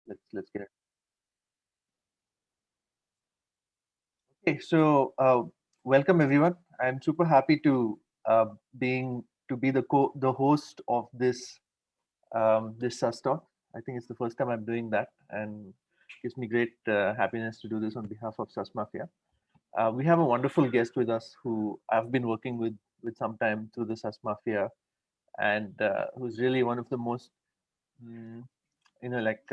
let's get it. Okay, so welcome everyone. I'm super happy to be the host of this SusTalk. I think it's the first time I'm doing that, and gives me great happiness to do this on behalf of Sus Mafia. We have a wonderful guest with us who I've been working with some time through the Sus Mafia, and who's really one of the most mm, like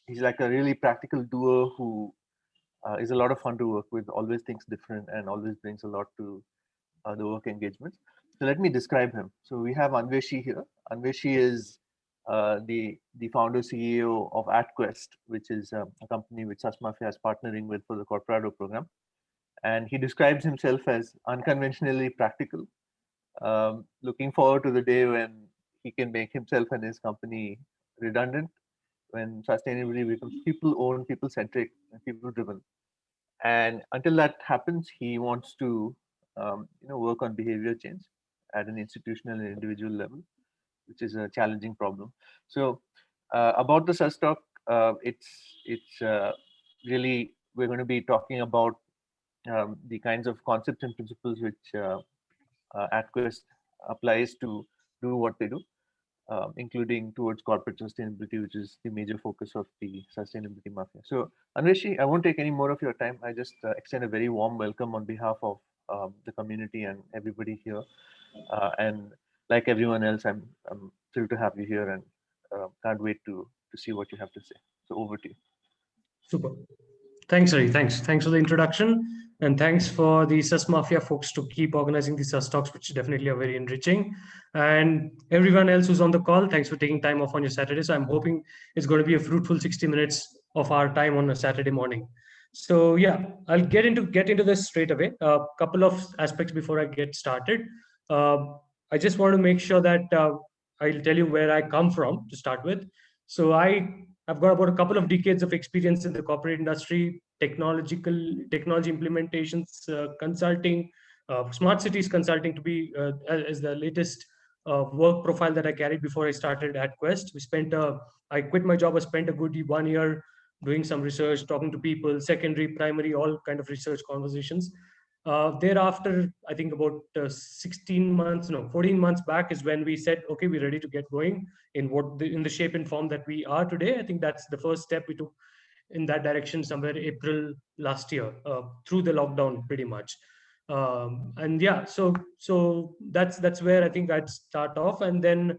he's like a really practical doer who is a lot of fun to work with, always thinks different, and always brings a lot to the work engagements. So let me describe him. So we have Anveshi here. Anveshi is the founder CEO of AtQuest, which is a company which SusMafia is partnering with for the Corporado program. And he describes himself as unconventionally practical, looking forward to the day when he can make himself and his company redundant, when sustainability becomes people-owned, people-centric, and people-driven. And until that happens, he wants to work on behavior change at an institutional and individual level, which is a challenging problem. So about the SusTalk, it's really, we're going to be talking about the kinds of concepts and principles which AtQuest applies to do what they do, including towards corporate sustainability, which is the major focus of the Sustainability Mafia. So, Anveshi, I won't take any more of your time. I just extend a very warm welcome on behalf of the community and everybody here. And like everyone else, I'm thrilled to have you here, and can't wait to see what you have to say. So, over to you. Super. Thanks, Hari. Thanks for the introduction. And thanks for the Sus Mafia folks to keep organizing the Sus Talks, which definitely are very enriching. And everyone else who's on the call, thanks for taking time off on your Saturday. So I'm hoping it's going to be a fruitful 60 minutes of our time on a Saturday morning. So yeah, I'll get into this straight away. A couple of aspects before I get started. I just want to make sure that I'll tell you where I come from to start with. So I've got about a couple of decades of experience in the corporate industry, technology implementations, consulting, smart cities consulting to be as the latest work profile that I carried before I started at Quest. I quit my job. I spent a good 1 year doing some research, talking to people, secondary, primary, all kind of research conversations. Thereafter, I think about 14 months back is when we said, okay, we're ready to get going in the shape and form that we are today. I think that's the first step we took in that direction somewhere April last year, through the lockdown pretty much. And yeah, so that's where I think I'd start off. And then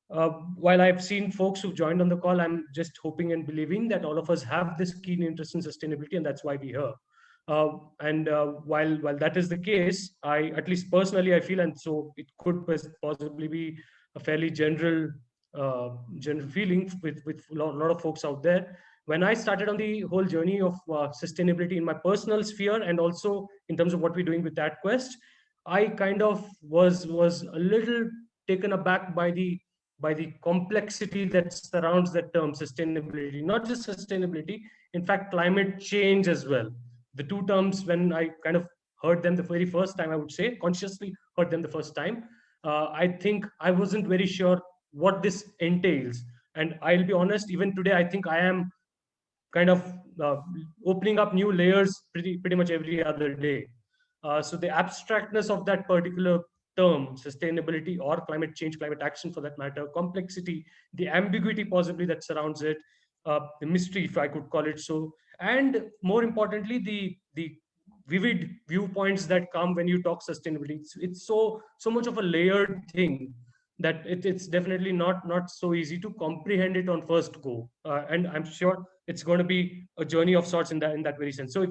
while I've seen folks who've joined on the call, I'm just hoping and believing that all of us have this keen interest in sustainability, and that's why we're here. And while that is the case, at least personally, I feel, and so it could possibly be a fairly general feeling with a lot of folks out there. When I started on the whole journey of sustainability in my personal sphere, and also in terms of what we're doing with AtQuest, I kind of was a little taken aback by the complexity that surrounds that term sustainability. Not just sustainability, in fact, climate change as well. The two terms, when I kind of heard them the very first time, I would say, consciously heard them the first time, I think I wasn't very sure what this entails. And I'll be honest, even today, I think I am kind of opening up new layers pretty much every other day. So the abstractness of that particular term, sustainability or climate change, climate action for that matter, complexity, the ambiguity possibly that surrounds it, the mystery, if I could call it so, and more importantly, the vivid viewpoints that come when you talk sustainability. It's so much of a layered thing that it's definitely not so easy to comprehend it on first go. And I'm sure it's going to be a journey of sorts in that very sense. So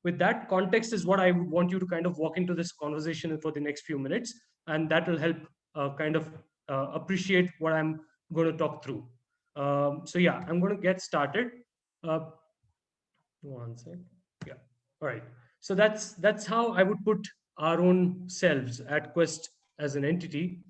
with that context is what I want you to kind of walk into this conversation for the next few minutes, and that will help kind of appreciate what I'm going to talk through. So yeah, I'm going to get started. One second. Yeah. All right. So that's how I would put our own selves at Quest as an entity.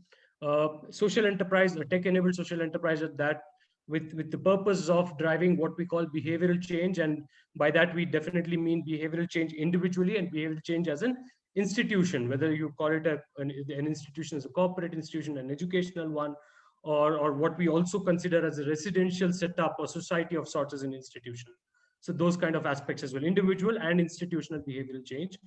Social enterprise, a tech-enabled social enterprise at that, with the purpose of driving what we call behavioral change. And by that, we definitely mean behavioral change individually and behavioral change as an institution, whether you call it an institution as a corporate institution, an educational one, or what we also consider as a residential setup or society of sorts as an institution. So those kind of aspects as well, individual and institutional behavioral change.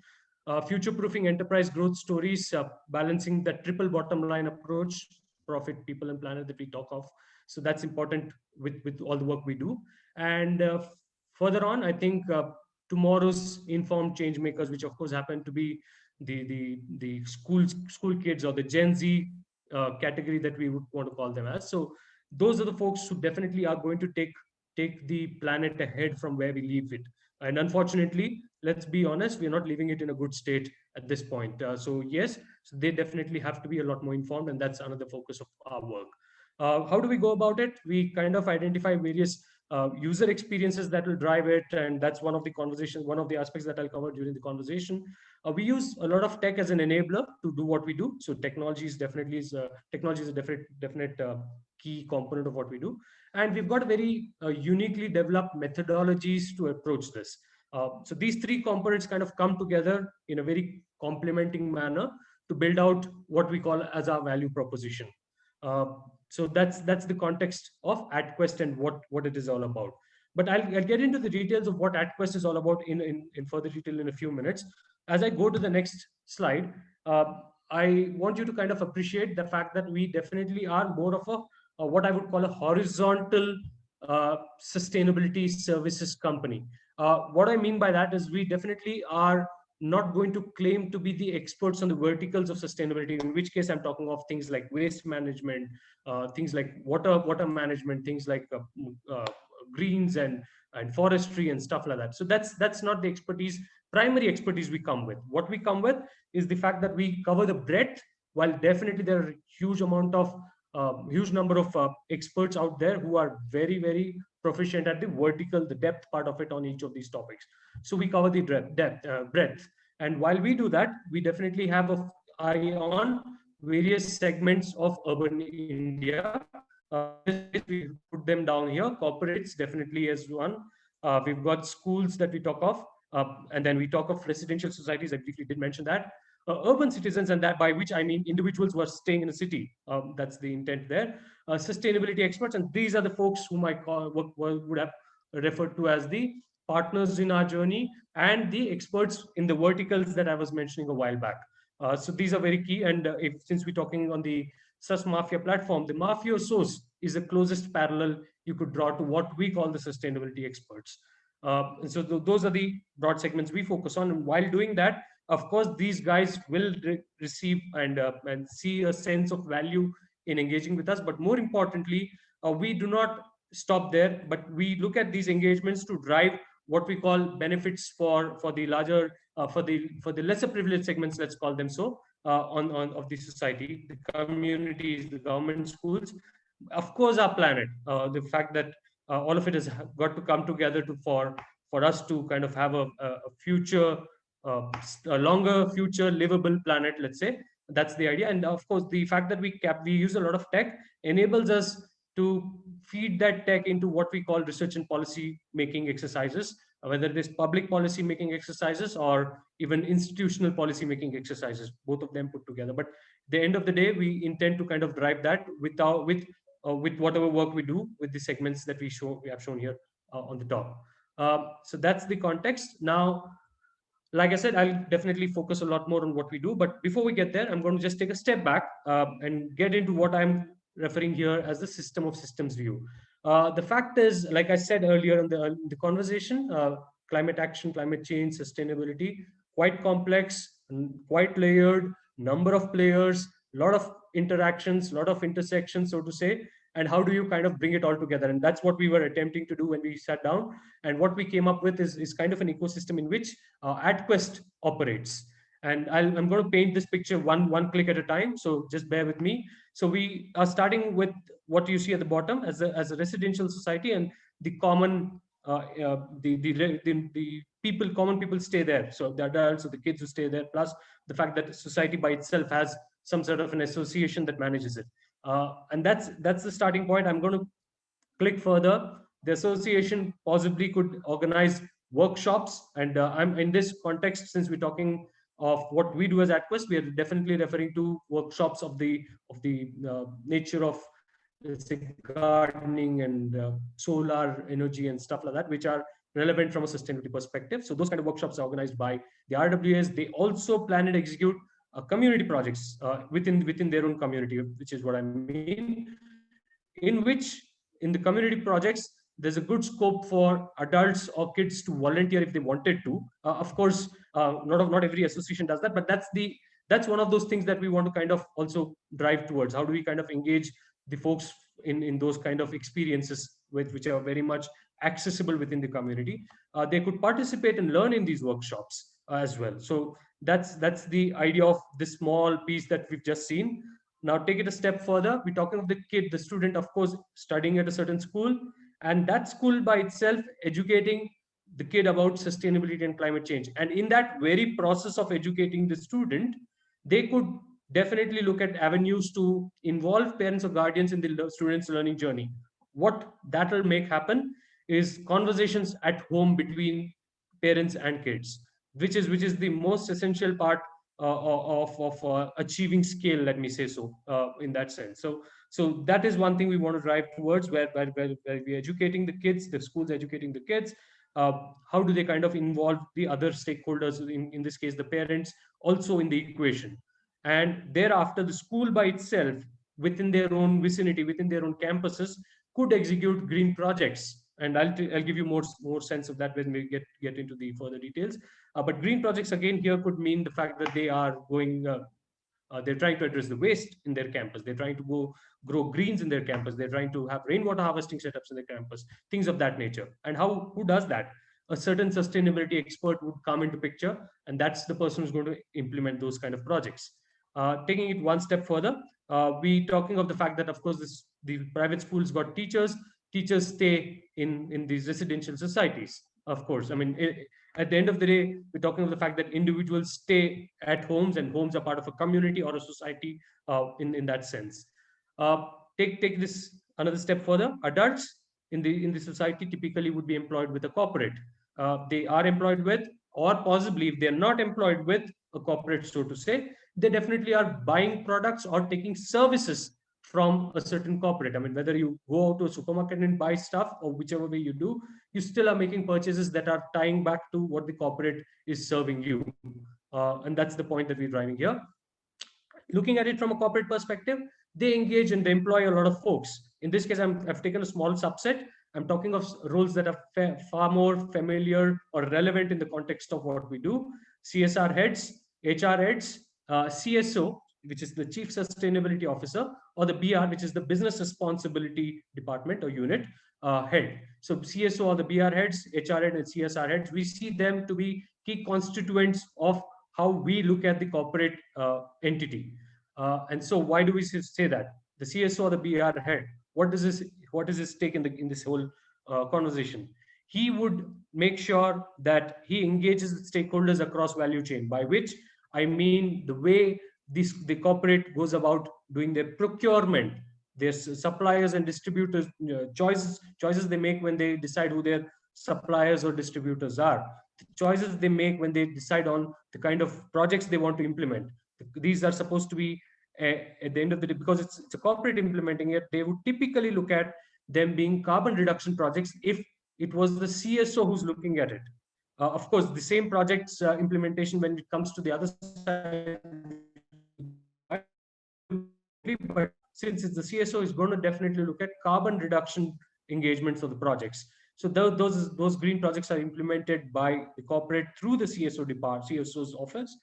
Future-proofing enterprise growth stories, balancing that triple bottom line approach, profit, people, and planet that we talk of. So that's important with all the work we do. And further on, I think tomorrow's informed change makers, which of course happen to be the school kids or the Gen Z category that we would want to call them as. So those are the folks who definitely are going to take the planet ahead from where we leave it. And unfortunately, let's be honest, we're not leaving it in a good state at this point. So yes, so they definitely have to be a lot more informed, and that's another focus of our work. How do we go about it? We kind of identify various user experiences that will drive it, and that's one of the conversations, one of the aspects that I'll cover during the conversation. We use a lot of tech as an enabler to do what we do. So technology is a definite key component of what we do, and we've got very uniquely developed methodologies to approach this. So these three components kind of come together in a very complementing manner to build out what we call as our value proposition. Uh, so that's the context of AtQuest and what it is all about. But I'll get into the details of what AtQuest is all about in further detail in a few minutes. As I go to the next slide, uh, I want you to kind of appreciate the fact that we definitely are more of a what I would call a horizontal sustainability services company. What I mean by that is we definitely are not going to claim to be the experts on the verticals of sustainability, in which case I'm talking of things like waste management, things like water management, things like greens and forestry and stuff like that. So that's not the primary expertise we come with. What we come with is the fact that we cover the breadth, while definitely there are huge number of experts out there who are very proficient at the vertical, the depth part of it on each of these topics. So we cover the breadth. And while we do that, we definitely have an eye on various segments of urban India. Just we put them down here. Corporates definitely is one. We've got schools that we talk of, and then we talk of residential societies. I briefly did mention that. Urban citizens, and that by which I mean individuals who are staying in a city. That's the intent there. Sustainability experts, and these are the folks whom would have referred to as the partners in our journey and the experts in the verticals that I was mentioning a while back. So these are very key. And since we're talking on the SUS Mafia platform, the Mafia source is the closest parallel you could draw to what we call the sustainability experts. And so those are the broad segments we focus on. And while doing that, of course, these guys will receive and see a sense of value in engaging with us. But more importantly, we do not stop there, but we look at these engagements to drive what we call benefits for the larger for the lesser privileged segments, let's call them so, on of the society, the communities, the government schools, of course our planet, the fact that all of it has got to come together for us to kind of have a future, a longer future livable planet, let's say. That's the idea. And of course the fact that we use a lot of tech enables us to feed that tech into what we call research and policy making exercises, whether it is public policy making exercises or even institutional policy making exercises, both of them put together. But at the end of the day, we intend to kind of drive that with whatever work we do with the segments that we have shown here on the top. So that's the context. Now, like I said, I'll definitely focus a lot more on what we do. But before we get there, I'm going to just take a step back and get into what I'm referring here as the system of systems view. The fact is, like I said earlier in the conversation, climate action, climate change, sustainability, quite complex, quite layered, number of players, a lot of interactions, a lot of intersections, so to say. And how do you kind of bring it all together? And that's what we were attempting to do when we sat down. And what we came up with is kind of an ecosystem in which AtQuest operates. And I'm going to paint this picture one click at a time. So just bear with me. So we are starting with what you see at the bottom as a residential society, and the common the people, common people stay there. So the adults, so the kids who stay there, plus the fact that society by itself has some sort of an association that manages it. And that's the starting point. I'm going to click further. The association possibly could organize workshops, and I'm in this context, since we're talking of what we do as AtQuest, we are definitely referring to workshops of the nature of say, gardening and solar energy and stuff like that, which are relevant from a sustainability perspective. So those kind of workshops are organized by the RWS. They also plan and execute community projects within their own community, which is what I mean, in which in the community projects there's a good scope for adults or kids to volunteer if they wanted to. Of course, not every association does that, but that's one of those things that we want to kind of also drive towards. How do we kind of engage the folks in those kind of experiences which are very much accessible within the community? They could participate and learn in these workshops as well. So that's the idea of this small piece that we've just seen. Now take it a step further. We're talking of the kid, the student, of course, studying at a certain school, and that school by itself educating the kid about sustainability and climate change. And in that very process of educating the student, they could definitely look at avenues to involve parents or guardians in the student's learning journey. What that will make happen is conversations at home between parents and kids, which is the most essential part of achieving scale, let me say so, in that sense. So that is one thing we want to drive towards, where we're educating the kids, the schools educating the kids. How do they kind of involve the other stakeholders, in this case the parents, also in the equation? And thereafter the school by itself, within their own vicinity, within their own campuses, could execute green projects. And I'll give you more sense of that when we get into the further details. But green projects again here could mean the fact that they are going they're trying to address the waste in their campus. They're trying to go grow greens in their campus. They're trying to have rainwater harvesting setups in their campus, things of that nature. And who does that? A certain sustainability expert would come into picture, and that's the person who's going to implement those kind of projects. Taking it one step further, we talking of the fact that, of course, the private schools got teachers. Teachers stay in these residential societies. Of course, I mean, at the end of the day, we're talking of the fact that individuals stay at homes, and homes are part of a community or a society in that sense. Uh, take this another step further. Adults in the society typically would be employed with a corporate. They are employed with, or possibly if they're not employed with a corporate, so to say, they definitely are buying products or taking services from a certain corporate. I mean, whether you go out to a supermarket and buy stuff or whichever way you do, you still are making purchases that are tying back to what the corporate is serving you. And that's the point that we're driving here. Looking at it from a corporate perspective, they engage and they employ a lot of folks. In this case, I've taken a small subset. I'm talking of roles that are far more familiar or relevant in the context of what we do. CSR heads, HR heads, CSO, which is the Chief Sustainability Officer, or the BR, which is the Business Responsibility Department or unit head. So CSO or the BR heads, HR head, and CSR heads, we see them to be key constituents of how we look at the corporate entity. And so why do we say that? The CSO or the BR head, what is his stake in this whole conversation? He would make sure that he engages with stakeholders across value chain, by which I mean the way the corporate goes about doing their procurement, their suppliers and distributors, choices they make when they decide who their suppliers or distributors are, the choices they make when they decide on the kind of projects they want to implement. These are supposed to be at the end of the day, because it's a corporate implementing it, they would typically look at them being carbon reduction projects if it was the CSO who's looking at it. Of course, the same project's implementation when it comes to the other side, but since it's the CSO, is going to definitely look at carbon reduction engagements of the projects. So those green projects are implemented by the corporate through the CSO's office.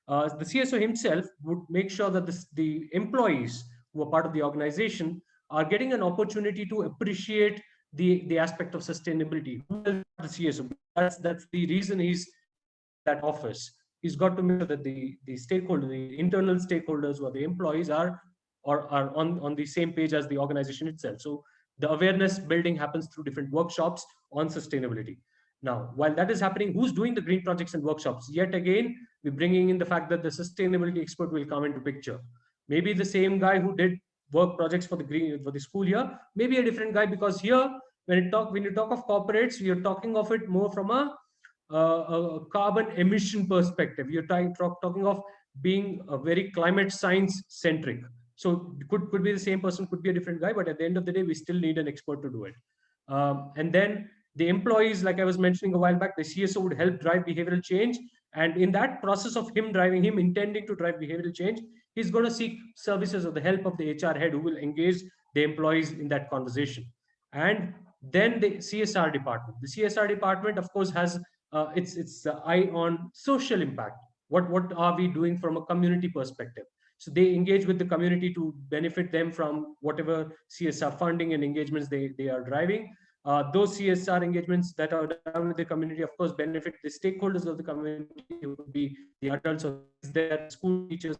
The CSO himself would make sure that the employees who are part of the organization are getting an opportunity to appreciate the aspect of sustainability. The CSO, that's the reason he's that office. He's got to make sure that the stakeholder, the internal stakeholders who are the employees are on the same page as the organization itself. So the awareness building happens through different workshops on sustainability. Now, while that is happening, who's doing the green projects and workshops? Yet again, we're bringing in the fact that the sustainability expert will come into picture. Maybe the same guy who did work projects for the school year, maybe a different guy, because here when you talk of corporates, you're talking of it more from a carbon emission perspective. You're talking of being a very climate science centric. So could be the same person, could be a different guy, but at the end of the day, we still need an expert to do it. And then the employees, like I was mentioning a while back, the CSO would help drive behavioral change. And in that process of him intending to drive behavioral change, he's going to seek services or the help of the HR head who will engage the employees in that conversation. And then the CSR department. The CSR department, of course, has its eye on social impact. What are we doing from a community perspective? So they engage with the community to benefit them from whatever CSR funding and engagements they are driving. Those CSR engagements that are done with the community, of course, benefit the stakeholders of the community, who would be the adults or kids there, school teachers,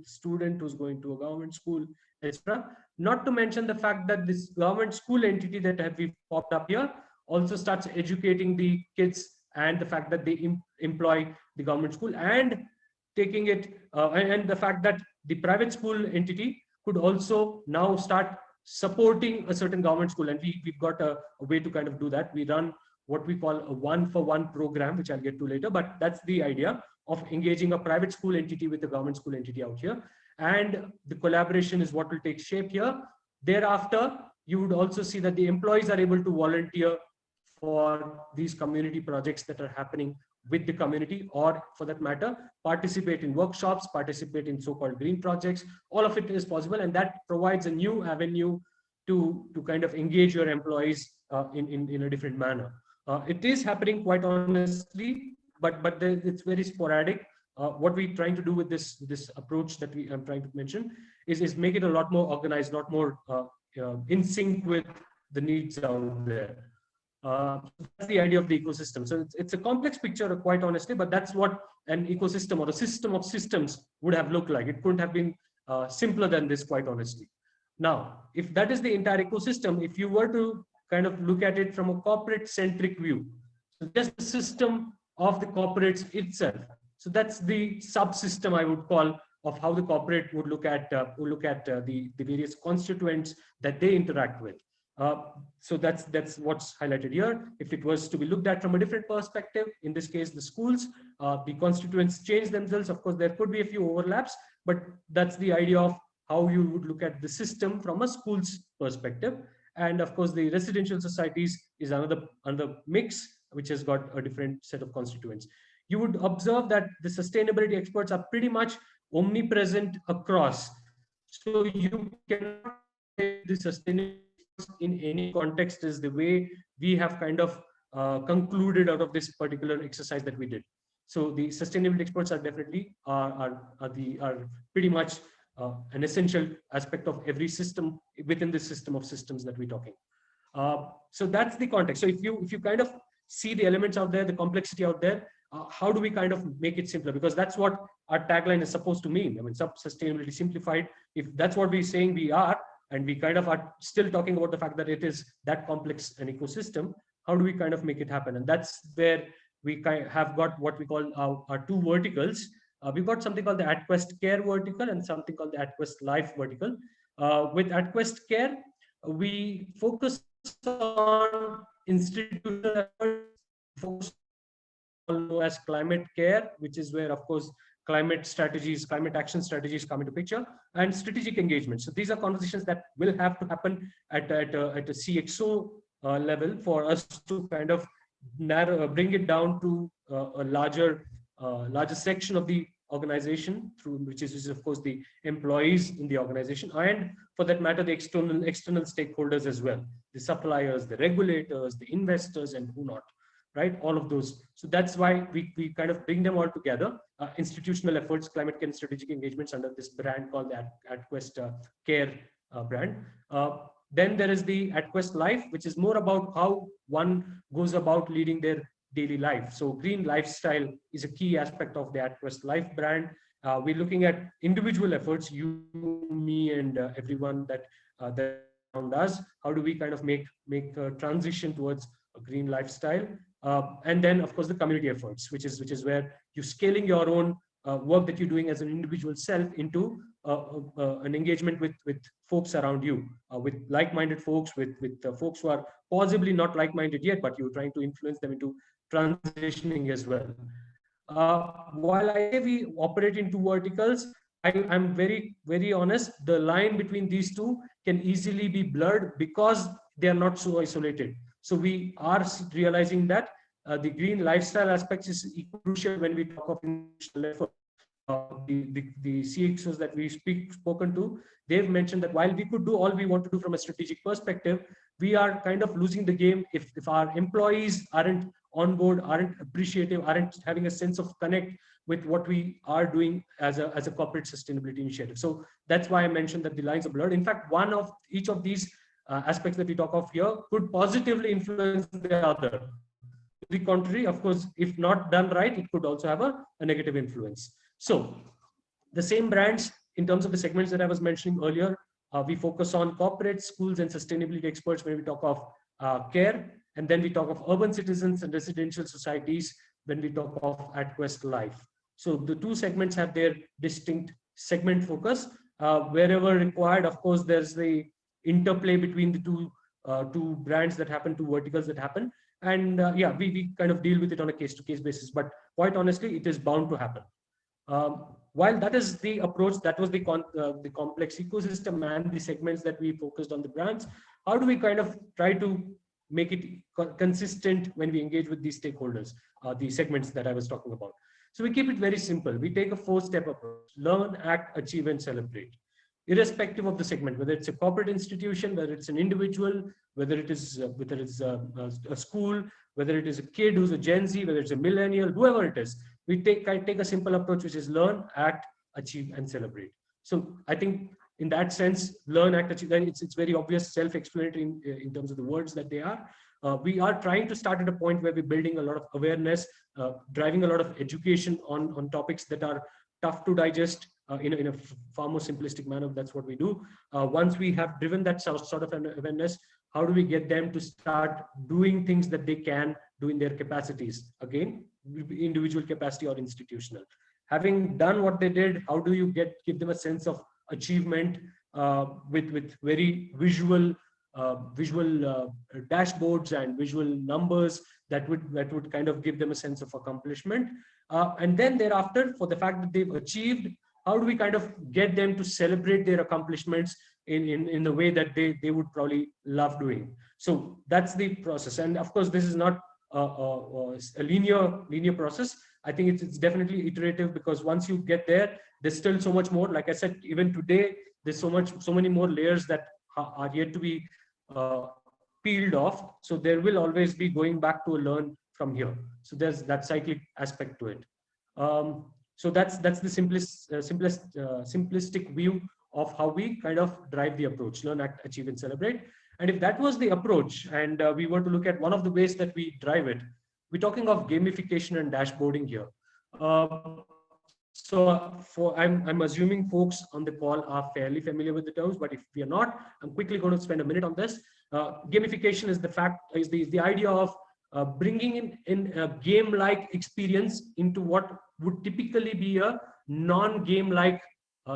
student who's going to a government school, etc. Not to mention the fact that this government school entity that have we popped up here also starts educating the kids, and the fact that they employ the government school, and taking it and the fact that the private school entity could also now start supporting a certain government school. And we've got a way to kind of do that. We run what we call a one-for-one program, which I'll get to later, but that's the idea of engaging a private school entity with the government school entity out here. And the collaboration is what will take shape here. Thereafter, you would also see that the employees are able to volunteer for these community projects that are happening with the community, or for that matter, participate in workshops, participate in so-called green projects. All of it is possible, and that provides a new avenue to kind of engage your employees in a different manner. It is happening quite honestly, but it's very sporadic. What we're trying to do with this approach that I'm trying to mention is make it a lot more organized, a lot more in sync with the needs out there. That's the idea of the ecosystem. So it's a complex picture, quite honestly, but that's what an ecosystem or a system of systems would have looked like. It couldn't have been simpler than this, quite honestly. Now, if that is the entire ecosystem, if you were to kind of look at it from a corporate centric view, so just the system of the corporates itself. So that's the subsystem, I would call, of how the corporate would look at the various constituents that they interact with. So that's what's highlighted here. If it was to be looked at from a different perspective, in this case, the schools, the constituents change themselves. Of course, there could be a few overlaps, but that's the idea of how you would look at the system from a school's perspective. And of course, the residential societies is another mix, which has got a different set of constituents. You would observe that the sustainability experts are pretty much omnipresent across. So you cannot say the sustainability in any context is the way we have kind of concluded out of this particular exercise that we did. So the sustainability experts are definitely are pretty much an essential aspect of every system within the system of systems that we're talking. So that's the context. So if you kind of see the elements out there, the complexity out there, how do we kind of make it simpler? Because that's what our tagline is supposed to mean. I mean, sustainability simplified. If that's what we're saying we are, and we kind of are still talking about the fact that it is that complex an ecosystem, how do we kind of make it happen? And that's where we have got what we call our two verticals. We've got something called the AtQuest Care vertical and something called the AtQuest Life vertical. With AtQuest Care, we focus on institutional efforts, focus on as climate care, which is where, of course, climate strategies, climate action strategies come into picture, and strategic engagement. So these are conversations that will have to happen at a CXO level for us to kind of bring it down to a larger section of the organization, through which is of course the employees in the organization, and for that matter the external stakeholders as well, the suppliers, the regulators, the investors, and who not, right? All of those. So that's why we kind of bring them all together. Institutional efforts, climate care, and strategic engagements under this brand called the AtQuest Care brand. Then there is the AtQuest Life, which is more about how one goes about leading their daily life. So green lifestyle is a key aspect of the AtQuest Life brand. We're looking at individual efforts, you, me, and everyone that around us. How do we kind of make a transition towards a green lifestyle? And then, of course, the community efforts, which is where you're scaling your own work that you're doing as an individual self into an engagement with folks around you, with like-minded folks, with folks who are possibly not like-minded yet, but you're trying to influence them into transitioning as well. While I say we operate in two verticals, I'm very honest, the line between these two can easily be blurred because they are not so isolated. So we are realizing that the green lifestyle aspects is crucial when we talk of institutional effort. The CXOs that we spoken to, they've mentioned that while we could do all we want to do from a strategic perspective, we are kind of losing the game if our employees aren't on board, aren't appreciative, aren't having a sense of connect with what we are doing as a corporate sustainability initiative. So that's why I mentioned that the lines are blurred. In fact, one of each of these aspects that we talk of here could positively influence the other. To the contrary, of course, if not done right, it could also have a negative influence. So the same brands, in terms of the segments that I was mentioning earlier, we focus on corporate, schools, and sustainability experts when we talk of care. And then we talk of urban citizens and residential societies when we talk of AtQuest Life. So the two segments have their distinct segment focus. Wherever required, of course, there's the interplay between the two brands that happen, two verticals that happen. And yeah, we kind of deal with it on a case-to-case basis. But quite honestly, it is bound to happen. While that is the approach, that was the complex ecosystem and the segments that we focused on the brands. How do we kind of try to make it consistent when we engage with these stakeholders, the segments that I was talking about? So we keep it very simple. We take a 4-step approach: learn, act, achieve, and celebrate. Irrespective of the segment, whether it's a corporate institution, whether it's an individual, whether it's a school, whether it is a kid who's a Gen Z, whether it's a millennial, whoever it is, we take a simple approach, which is learn, act, achieve, and celebrate. So I think in that sense, learn, act, achieve, then it's very obvious, self-explanatory in terms of the words that they are. We are trying to start at a point where we're building a lot of awareness, driving a lot of education on topics that are tough to digest in a far more simplistic manner. That's what we do. Once we have driven that sort of an awareness, how do we get them to start doing things that they can do in their capacities? Again, individual capacity or institutional. Having done what they did, how do you give them a sense of achievement with very visual dashboards and visual numbers that would kind of give them a sense of accomplishment? And then thereafter, for the fact that they've achieved, how do we kind of get them to celebrate their accomplishments in the way that they would probably love doing? So that's the process. And of course, this is not a linear process. I think it's definitely iterative, because once you get there, there's still so much more. Like I said, even today, there's so many more layers that are yet to be peeled off. So there will always be going back to a learn from here. So there's that cyclic aspect to it. So that's the simplistic view of how we kind of drive the approach: learn, act, achieve, and celebrate. And if that was the approach, and we were to look at one of the ways that we drive it, we're talking of gamification and dashboarding here. I'm assuming folks on the call are fairly familiar with the terms, but if we are not, I'm quickly going to spend a minute on this. Gamification is the idea of bringing in a game-like experience into what would typically be a non-game-like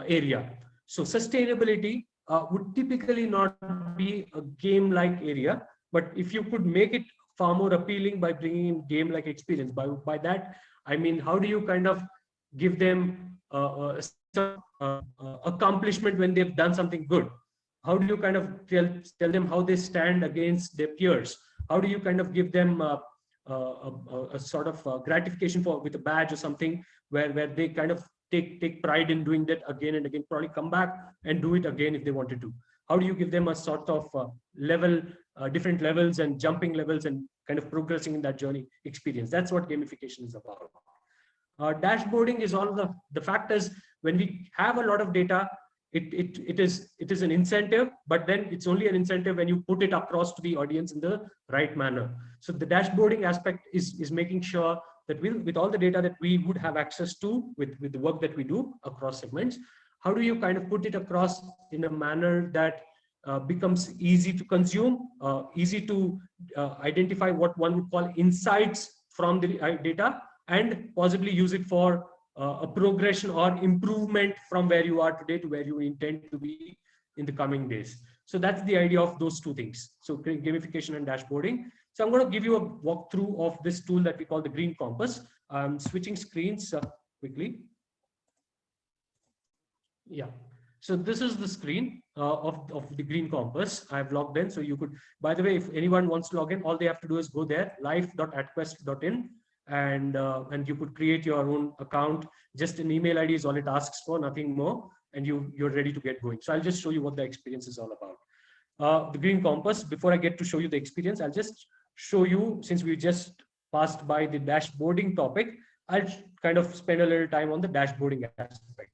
area. So sustainability would typically not be a game-like area, but if you could make it far more appealing by bringing in game-like experience, by that I mean, how do you kind of give them accomplishment when they've done something good? How do you kind of tell them how they stand against their peers? How do you kind of give them a sort of gratification with a badge or something where they kind of take pride in doing that again and again, probably come back and do it again if they wanted to? How do you give them a sort of different levels and jumping levels and kind of progressing in that journey experience? That's what gamification is about. Dashboarding is all the fact is, when we have a lot of data, it is an incentive, but then it's only an incentive when you put it across to the audience in the right manner. So the dashboarding aspect is making sure that with all the data that we would have access to with the work that we do across segments, how do you kind of put it across in a manner that becomes easy to consume, easy to identify what one would call insights from the data, and possibly use it for a progression or improvement from where you are today to where you intend to be in the coming days. So that's the idea of those two things. So gamification and dashboarding. So I'm going to give you a walkthrough of this tool that we call the Green Compass. I'm switching screens quickly. Yeah. So this is the screen of the green compass. I've logged in. So you could, by the way, if anyone wants to log in, all they have to do is go there, live.atquest.in, and you could create your own account. Just an email ID is all it asks for, nothing more, and you're ready to get going. So I'll just show you what the experience is all about. The green compass. Before I get to show you the experience, I'll just show you, since we just passed by the dashboarding topic, I'll kind of spend a little time on the dashboarding aspect.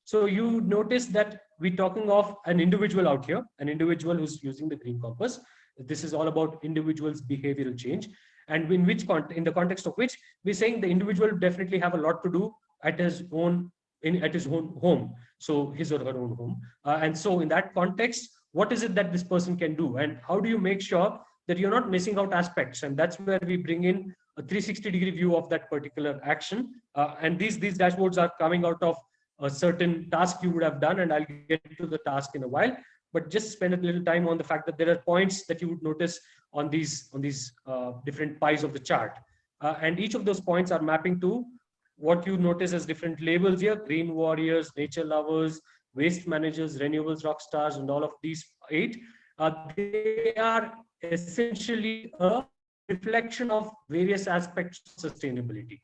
So you notice that we're talking of an individual out here, an individual who's using the green compass. This is all about individuals' behavioral change, and in the context of which we're saying the individual definitely have a lot to do at his own at his own home, so his or her own home. And so in that context, what is it that this person can do, and how do you make sure that you're not missing out aspects? And that's where we bring in a 360-degree view of that particular action. And these dashboards are coming out of a certain task you would have done, and I'll get to the task in a while. But just spend a little time on the fact that there are points that you would notice on these different pies of the chart, and each of those points are mapping to what you notice as different labels here: green warriors, nature lovers, waste managers, renewables rock stars, and all of these eight. They are essentially a reflection of various aspects of sustainability.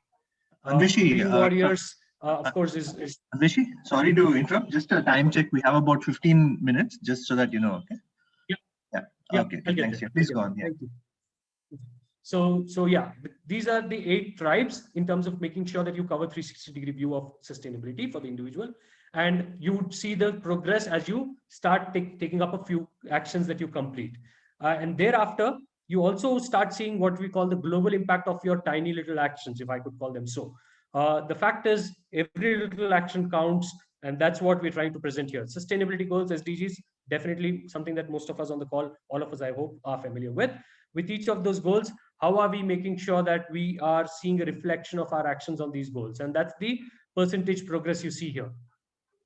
Anveshi, Green warriors, of course, is Anveshi, sorry to interrupt. Just a time check. We have about 15 minutes, just so that you know. Okay. yeah, Yeah. yeah. Okay. I'll get Thanks. there. Yeah. Please go on. Yeah. Thank you. So yeah, these are the 8 tribes in terms of making sure that you cover 360-degree view of sustainability for the individual, and you would see the progress as you start taking up a few actions that you complete, and thereafter you also start seeing what we call the global impact of your tiny little actions, if I could call them so. The fact is, every little action counts, and that's what we're trying to present here. Sustainability goals, SDGs, definitely something that most of us on the call, all of us, I hope, are familiar with. With each of those goals, how are we making sure that we are seeing a reflection of our actions on these goals? And that's the percentage progress you see here.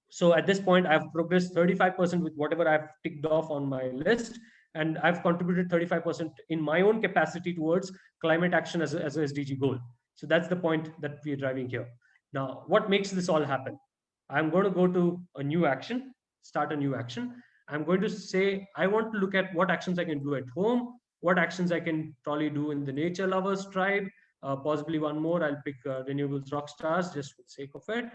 So at this point, I've progressed 35% with whatever I've ticked off on my list, and I've contributed 35% in my own capacity towards climate action as a SDG goal. So that's the point that we're driving here. Now, what makes this all happen? I'm going to go to a new action, start a new action. I'm going to say, I want to look at what actions I can do at home, what actions I can probably do in the nature lovers tribe, possibly one more. I'll pick renewables rock stars just for the sake of it.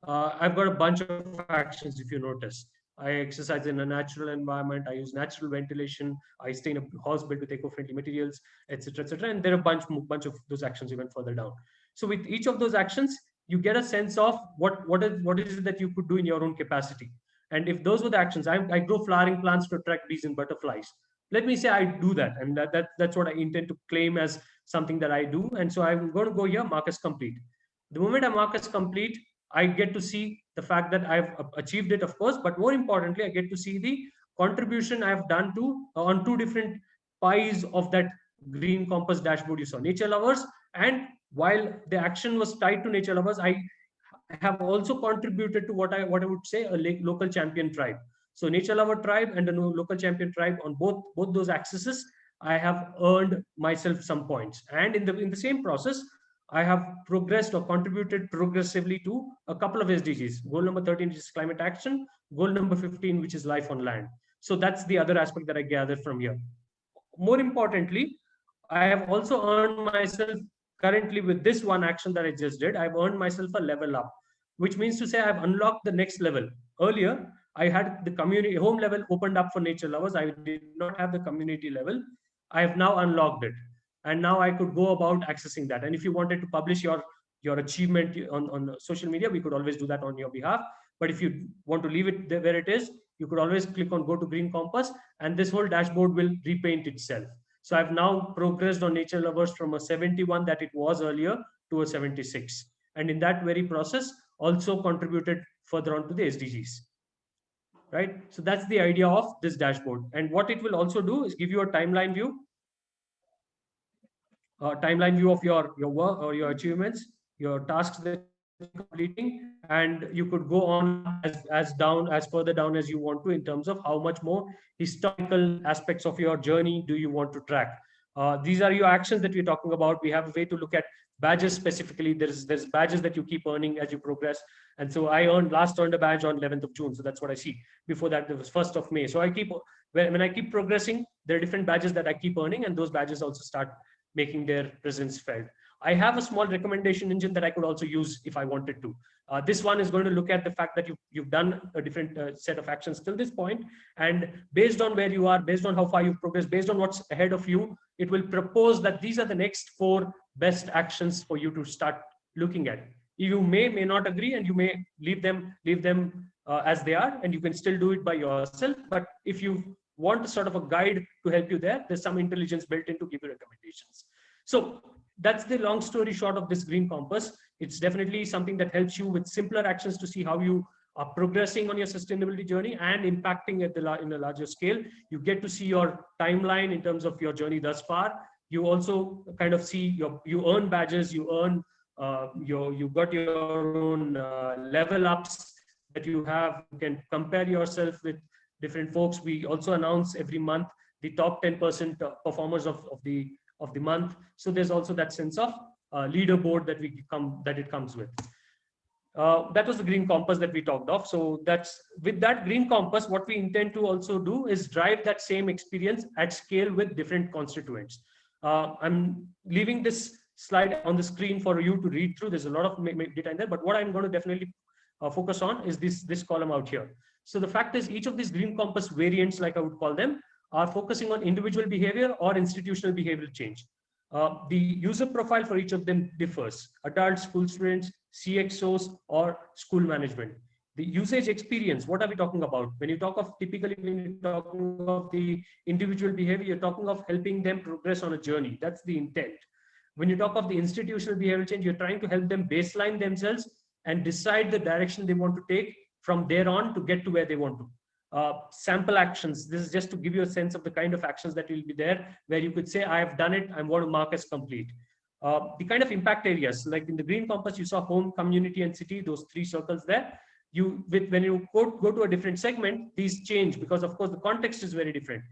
I've got a bunch of actions, if you notice. I exercise in a natural environment. I use natural ventilation. I stay in a house built with eco-friendly materials, etc., etc. And there are a bunch of those actions even further down. So with each of those actions, you get a sense of what is it that you could do in your own capacity. And if those were the actions, I grow flowering plants to attract bees and butterflies. Let me say I do that, and that's what I intend to claim as something that I do. And so I'm going to go here, mark as complete. The moment I mark as complete, I get to see the fact that I've achieved it, of course, but more importantly, I get to see the contribution I've done to on 2 different pies of that green compass dashboard you saw, nature lovers. And while the action was tied to nature lovers, I have also contributed to what I would say a local champion tribe. So nature lover tribe and a local champion tribe, on both those axes, I have earned myself some points. And in the same process, I have progressed or contributed progressively to a couple of SDGs. Goal number 13, which is climate action. Goal number 15, which is life on land. So that's the other aspect that I gathered from here. More importantly, I have also earned myself, currently with this one action that I just did, I've earned myself a level up, which means to say I've unlocked the next level. Earlier, I had the community home level opened up for nature lovers. I did not have the community level. I have now unlocked it. And now I could go about accessing that. And if you wanted to publish your achievement on social media, we could always do that on your behalf. But if you want to leave it there where it is, you could always click on go to green compass, and this whole dashboard will repaint itself. So I've now progressed on nature lovers from a 71 that it was earlier to a 76. And in that very process, also contributed further on to the SDGs. Right? So that's the idea of this dashboard. And what it will also do is give you a timeline view of your work or your achievements, your tasks that you're completing, and you could go on as further down as you want to in terms of how much more historical aspects of your journey do you want to track. These are your actions that we're talking about. We have a way to look at badges specifically. There's badges that you keep earning as you progress. And so I earned a badge on 11th of June. So that's what I see. Before that, it was 1st of May. So I keep, when I keep progressing, there are different badges that I keep earning, and those badges also start making their presence felt. I have a small recommendation engine that I could also use if I wanted to. This one is going to look at the fact that you've done a different set of actions till this point, and based on where you are, based on how far you've progressed, based on what's ahead of you, it will propose that these are the next 4 best actions for you to start looking at. You may not agree, and you may leave them as they are, and you can still do it by yourself. But if you want a sort of a guide to help you there, there's some intelligence built in to give you recommendations. So that's the long story short of this green compass. It's definitely something that helps you with simpler actions to see how you are progressing on your sustainability journey and impacting in a larger scale. You get to see your timeline in terms of your journey thus far. You also kind of see you earn badges, you earn you got your own level ups that you have. You can compare yourself with different folks. We also announce every month the top 10% performers of the month. So there's also that sense of leaderboard that it comes with. That was the green compass that we talked of. So that's with that green compass, what we intend to also do is drive that same experience at scale with different constituents. I'm leaving this slide on the screen for you to read through. There's a lot of data in there, but what I'm going to definitely focus on is this column out here. So the fact is, each of these green compass variants, like I would call them, are focusing on individual behavior or institutional behavioral change. The user profile for each of them differs: adults, school students, CXOs, or school management. The usage experience, what are we talking about? When you talk of typically, when you're talking of the individual behavior, you're talking of helping them progress on a journey. That's the intent. When you talk of the institutional behavioral change, you're trying to help them baseline themselves and decide the direction they want to take from there on to get to where they want to. Sample actions. This is just to give you a sense of the kind of actions that will be there, where you could say, I have done it, I want to mark as complete. The kind of impact areas, like in the green compass, you saw home, community, and city, those 3 circles there. When you go to a different segment, these change because, of course, the context is very different.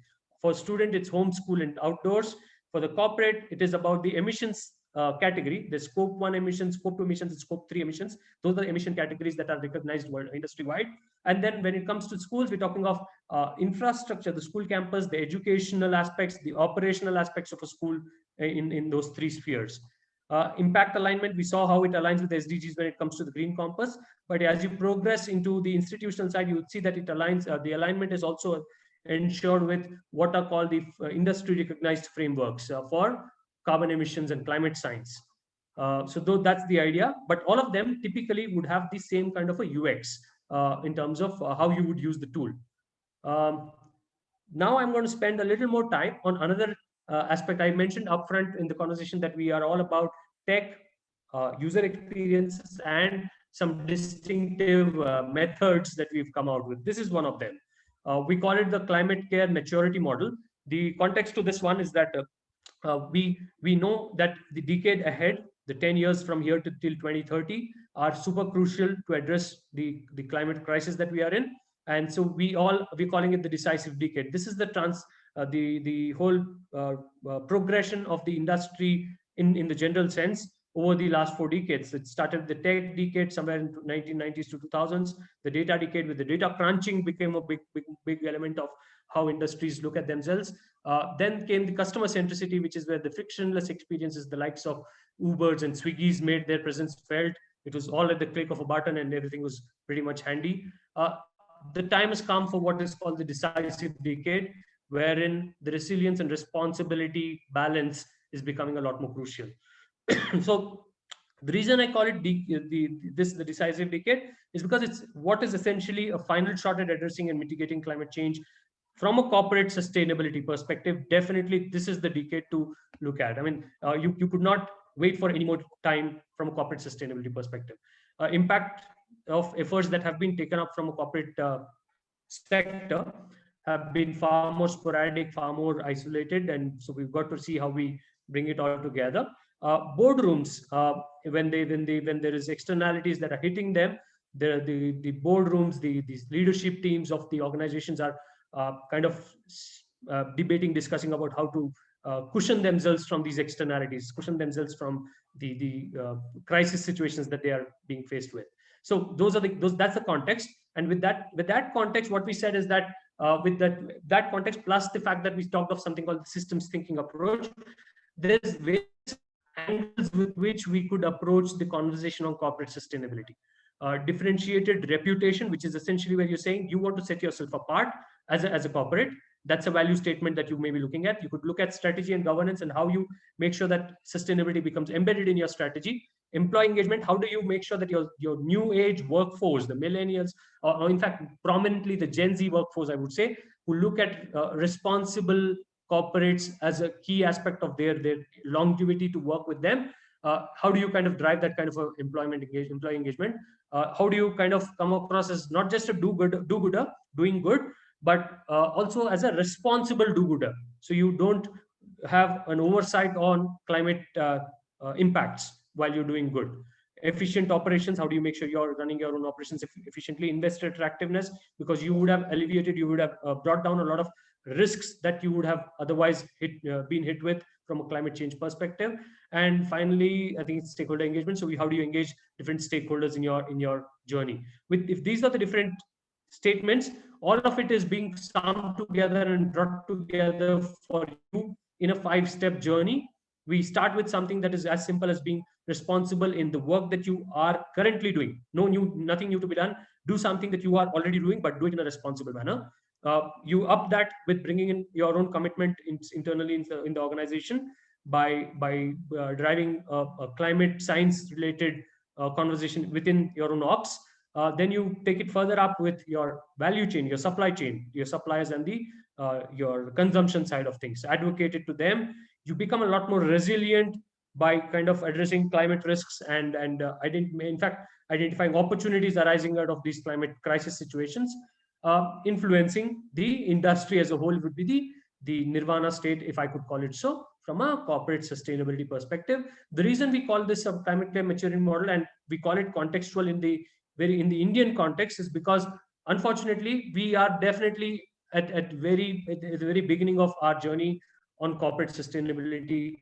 For student, it's home, school, and outdoors. For the corporate, it is about the emissions category, the scope 1 emissions, scope 2 emissions, and scope 3 emissions. Those are the emission categories that are recognized industry-wide. And then when it comes to schools, we're talking of infrastructure, the school campus, the educational aspects, the operational aspects of a school in those 3 spheres. Impact alignment, we saw how it aligns with SDGs when it comes to the green compass. But as you progress into the institutional side, you would see that it aligns, the alignment is also ensured with what are called the industry recognized frameworks for carbon emissions and climate science. So that's the idea, but all of them typically would have the same kind of a UX in terms of how you would use the tool. Now I'm going to spend a little more time on another aspect. I mentioned upfront in the conversation that we are all about tech, user experiences, and some distinctive methods that we've come out with. This is one of them. We call it the climate care maturity model. The context to this one is that we know that the decade ahead, the 10 years from here till 2030, are super crucial to address the climate crisis that we are in. And so we're calling it the decisive decade. This is the whole progression of the industry in the general sense over the last 4 decades. It started the tech decade somewhere in 1990s to 2000s. The data decade with the data crunching became a big element of how industries look at themselves. Then came the customer centricity, which is where the frictionless experiences, the likes of Ubers and Swiggies, made their presence felt. It was all at the click of a button and everything was pretty much handy. The time has come for what is called the decisive decade, wherein the resilience and responsibility balance is becoming a lot more crucial. So the reason I call it the decisive decade is because it's what is essentially a final shot at addressing and mitigating climate change from a corporate sustainability perspective. Definitely, this is the decade to look at. I mean, you could not wait for any more time from a corporate sustainability perspective. Impact of efforts that have been taken up from a corporate sector have been far more sporadic, far more isolated, and so we've got to see how we bring it all together. Boardrooms, when there is externalities that are hitting them, the boardrooms, these leadership teams of the organizations are kind of debating, discussing about how to cushion themselves from these externalities, cushion themselves from the crisis situations that they are being faced with. So that's the context. And with that context, what we said is that with that context plus the fact that we talked of something called the systems thinking approach, there's various angles with which we could approach the conversation on corporate sustainability. Differentiated reputation, which is essentially where you're saying you want to set yourself apart as a corporate. That's a value statement that you may be looking at. You could look at strategy and governance and how you make sure that sustainability becomes embedded in your strategy. Employee engagement, how do you make sure that your new age workforce, the millennials, or in fact, prominently the Gen Z workforce, I would say, who look at responsible corporates as a key aspect of their longevity to work with them. How do you kind of drive that kind of employee engagement? How do you kind of come across as not just a do-gooder, doing good, but also as a responsible do-gooder? So you don't have an oversight on climate impacts while you're doing good. Efficient operations, how do you make sure you're running your own operations efficiently? Investor attractiveness, because you would have brought down a lot of risks that you would have otherwise been hit with from a climate change perspective. And finally, I think it's stakeholder engagement. So how do you engage different stakeholders in your journey? If these are the different statements, all of it is being summed together and brought together for you in a 5-step journey. We start with something that is as simple as being responsible in the work that you are currently doing. Nothing new to be done. Do something that you are already doing, but do it in a responsible manner. You up that with bringing in your own commitment internally in the organization by driving a climate science related conversation within your own ops. Then you take it further up with your value chain, your supply chain, your suppliers, and your consumption side of things. Advocate it to them. You become a lot more resilient by kind of addressing climate risks and identifying opportunities arising out of these climate crisis situations. Influencing the industry as a whole would be the nirvana state, if I could call it so, from a corporate sustainability perspective. The reason we call this a climate care maturity model and we call it contextual in the Indian context is because unfortunately we are definitely at the very beginning of our journey on corporate sustainability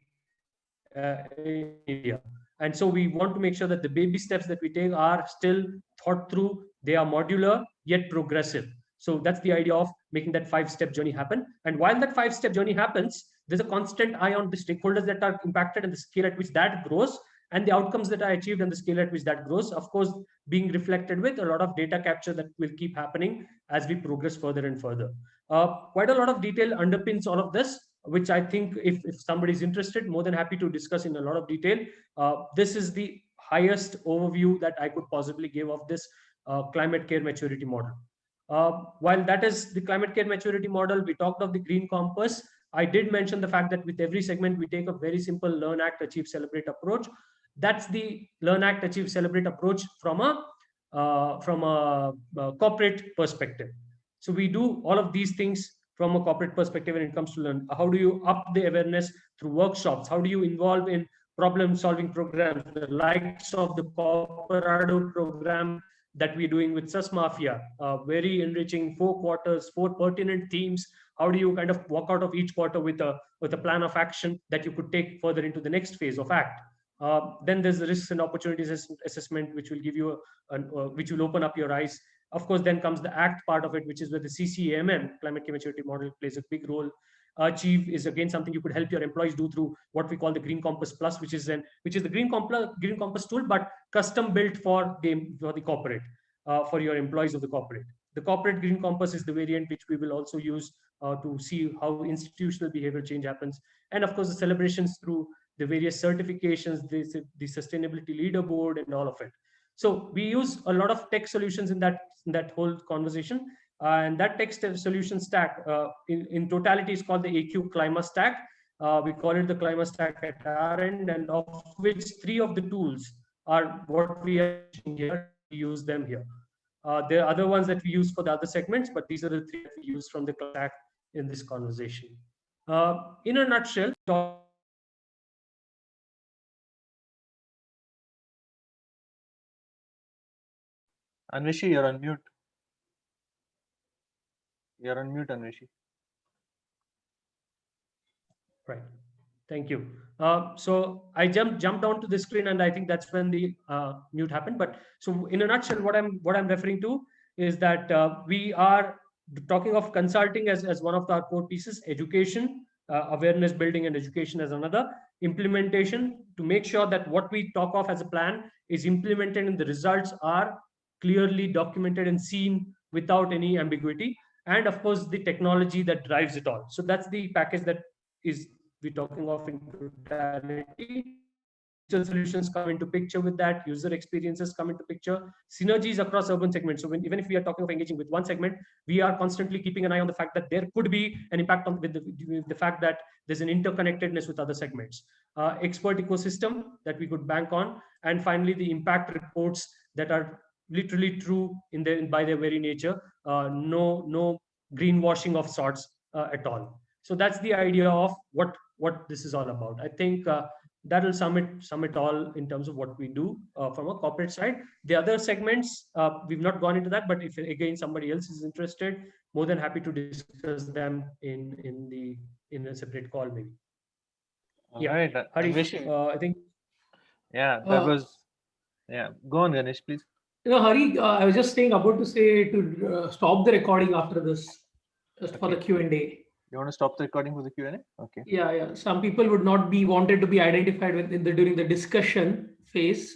in India. And so we want to make sure that the baby steps that we take are still thought through, they are modular yet progressive. So that's the idea of making that 5-step journey happen. And while that 5-step journey happens, there's a constant eye on the stakeholders that are impacted and the scale at which that grows, and the outcomes that are achieved and the scale at which that grows, of course, being reflected with a lot of data capture that will keep happening as we progress further and further. Quite a lot of detail underpins all of this, which I think if somebody's interested, more than happy to discuss in a lot of detail. This is the highest overview that I could possibly give of this climate care maturity model. While that is the climate care maturity model, we talked of the green compass. I did mention the fact that with every segment, we take a very simple learn, act, achieve, celebrate approach. That's the learn, act, achieve, celebrate approach from a corporate perspective. So we do all of these things from a corporate perspective when it comes to learn. How do you up the awareness through workshops? How do you involve in problem-solving programs, the likes of the Cooperado program that we're doing with Mafia, very enriching 4 quarters, 4 pertinent themes. How do you kind of walk out of each quarter with a plan of action that you could take further into the next phase of ACT? Then there's the risks and opportunities assessment, which will give you which will open up your eyes. Of course, then comes the ACT part of it, which is where the CCAMM, climate care maturity model, plays a big role. Achieve is again something you could help your employees do through what we call the Green Compass Plus, which is the Green Compass tool, but custom built for the corporate, for your employees of the corporate. The corporate Green Compass is the variant which we will also use to see how institutional behavior change happens. And of course, the celebrations through the various certifications, the sustainability leaderboard, and all of it. So we use a lot of tech solutions in that whole conversation. And that tech solution stack in totality is called the AQ Climate Stack. We call it the Climate Stack at our end, and of which 3 of the tools are what we are using here. We use them here. There are other ones that we use for the other segments, but these are the 3 that we use from the stack in this conversation. In a nutshell, Anveshi, you're on mute. You're on mute, Anveshi. Right. Thank you. So I jumped onto the screen, and I think that's when the mute happened. But so in a nutshell, what I'm referring to is that we are talking of consulting as one of our core pieces, education, awareness building, and education as another. Implementation, to make sure that what we talk of as a plan is implemented and the results are clearly documented and seen without any ambiguity. And of course, the technology that drives it all. So that's the package that is we're talking of in totality. Digital solutions come into picture with that, user experiences come into picture, synergies across urban segments. So even if we are talking of engaging with one segment, we are constantly keeping an eye on the fact that there could be an impact on with the fact that there's an interconnectedness with other segments. Expert ecosystem that we could bank on, and finally the impact reports that are literally true by their very nature. No greenwashing of sorts at all. So that's the idea of what this is all about. I think that will sum it all in terms of what we do from a corporate side. The other segments, we've not gone into that, but if again somebody else is interested, more than happy to discuss them in a separate call maybe. All right, Hari, Anveshi. I think. Yeah, that was. Yeah, go on, Ganesh, please. Hari, I was just about to say to stop the recording after this, just for the Q&A. You want to stop the recording for the Q&A? Okay. Yeah. Some people would not be wanted to be identified during the discussion phase.